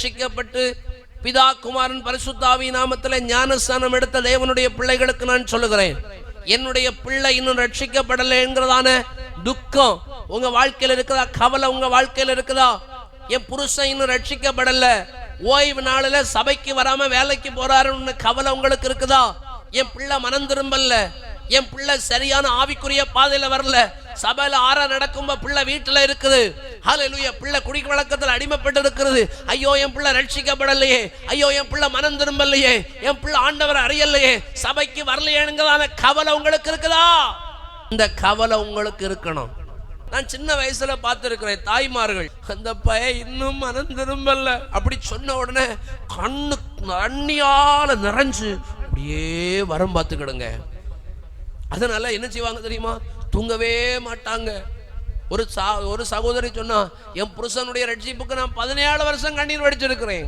ரட்சிக்கப்பட்டு பிதா குமாரன் பரிசுத்த ஆவி நாமத்திலே ஞானஸ்நானம் எடுத்த தேவனுடைய பிள்ளைகளுக்கு நான் சொல்லுகிறேன், என்னுடைய பிள்ளை இன்னும் ரட்சிக்கப்படலை என்கிறதான துக்கம் உங்க வாழ்க்கையில் இருக்குதா? கவலை உங்க வாழ்க்கையில் இருக்குதா? என் புருஷன் இன்னும் ரட்சிக்கப்படல, ஓய்வு நாளில் சபைக்கு வராம வேலைக்கு போறாருன்னு கவலை உங்களுக்கு இருக்குதா? என் பிள்ளை மனம் திரும்பல, என் பிள்ளை சரியான ஆவிக்குரிய பாதையில வரல, சபையில ஆறா நடக்கும் பிள்ளை வீட்டுல இருக்குது, ஹல்லேலூயா, பிள்ளை குடி வழக்கத்தில் அடிமைப்பட்டு இருக்கிறது, ஐயோ என் பிள்ளை ரட்சிக்கப்படலையே, ஐயோ என் பிள்ளை மனம் திரும்பலையே, என் பிள்ளை ஆண்டவர் அறியலையே, சபைக்கு வரலையேங்கிறதான கவலை உங்களுக்கு இருக்குதா? இந்த கவலை உங்களுக்கு இருக்கணும். நான் சின்ன வயசுல பார்த்திருக்கிறேன் தாய்மார்கள், அந்த பையன் இன்னும் மனம் திரும்பல அப்படி சொன்ன உடனே கண்ணு தண்ணியால நிறைஞ்சு அப்படியே வரம் பார்த்துக்கிடுங்க. அதனால என்ன செய்வாங்க தெரியுமா? தூங்கவே மாட்டாங்க. ஒரு சகோதரி சொன்னா, என் புருஷனுடைய ரட்சிப்புக்கு நான் 17 வருஷம் கண்ணீர் வடிச்சிருக்கிறேன்.